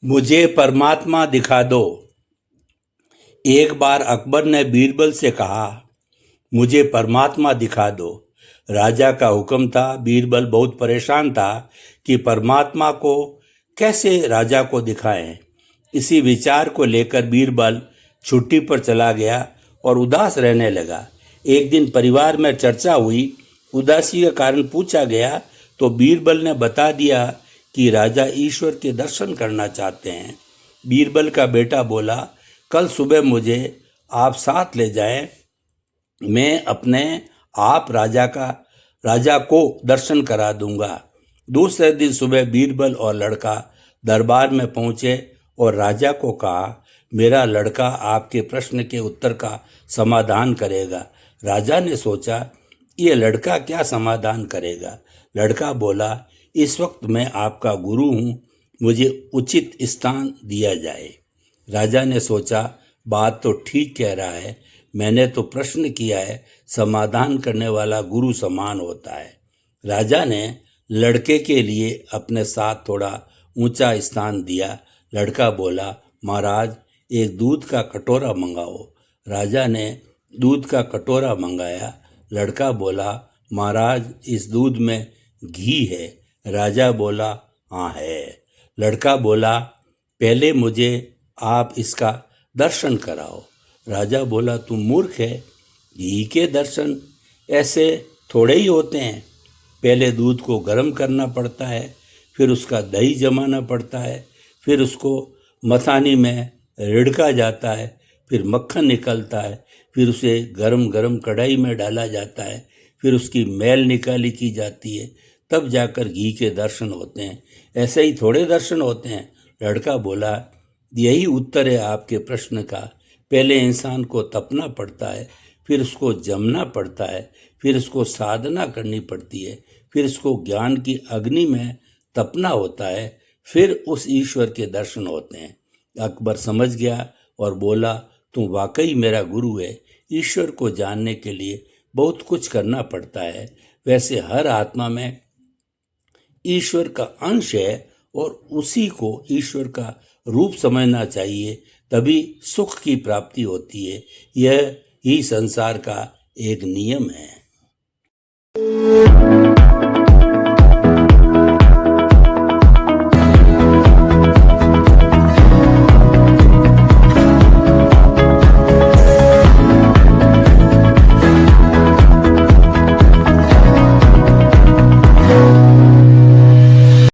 मुझे परमात्मा दिखा दो। एक बार अकबर ने बीरबल से कहा, मुझे परमात्मा दिखा दो। राजा का हुक्म था। बीरबल बहुत परेशान था कि परमात्मा को कैसे राजा को दिखाएं। इसी विचार को लेकर बीरबल छुट्टी पर चला गया और उदास रहने लगा। एक दिन परिवार में चर्चा हुई। उदासी का कारण पूछा गया तो बीरबल ने बता दिया कि राजा ईश्वर के दर्शन करना चाहते हैं। बीरबल का बेटा बोला, कल सुबह मुझे आप साथ ले जाएं, मैं अपने आप राजा को दर्शन करा दूंगा। दूसरे दिन सुबह बीरबल और लड़का दरबार में पहुंचे और राजा को कहा, मेरा लड़का आपके प्रश्न के उत्तर का समाधान करेगा। राजा ने सोचा, ये लड़का क्या समाधान करेगा। लड़का बोला, इस वक्त मैं आपका गुरु हूँ, मुझे उचित स्थान दिया जाए। राजा ने सोचा, बात तो ठीक कह रहा है, मैंने तो प्रश्न किया है, समाधान करने वाला गुरु समान होता है। राजा ने लड़के के लिए अपने साथ थोड़ा ऊंचा स्थान दिया। लड़का बोला, महाराज एक दूध का कटोरा मंगाओ। राजा ने दूध का कटोरा मंगाया। लड़का बोला, महाराज इस दूध में घी है। राजा बोला, हाँ है। लड़का बोला, पहले मुझे आप इसका दर्शन कराओ। राजा बोला, तुम मूर्ख है, घी के दर्शन ऐसे थोड़े ही होते हैं। पहले दूध को गर्म करना पड़ता है, फिर उसका दही जमाना पड़ता है, फिर उसको मथानी में रिड़का जाता है, फिर मक्खन निकलता है, फिर उसे गरम गरम कढ़ाई में डाला जाता है, फिर उसकी मैल निकाली की जाती है, तब जाकर घी के दर्शन होते हैं। ऐसे ही थोड़े दर्शन होते हैं। लड़का बोला, यही उत्तर है आपके प्रश्न का। पहले इंसान को तपना पड़ता है, फिर उसको जमना पड़ता है, फिर उसको साधना करनी पड़ती है, फिर उसको ज्ञान की अग्नि में तपना होता है, फिर उस ईश्वर के दर्शन होते हैं। अकबर समझ गया और बोला, तुम वाकई मेरा गुरु है। ईश्वर को जानने के लिए बहुत कुछ करना पड़ता है। वैसे हर आत्मा में ईश्वर का अंश है और उसी को ईश्वर का रूप समझना चाहिए, तभी सुख की प्राप्ति होती है। यह ही संसार का एक नियम है।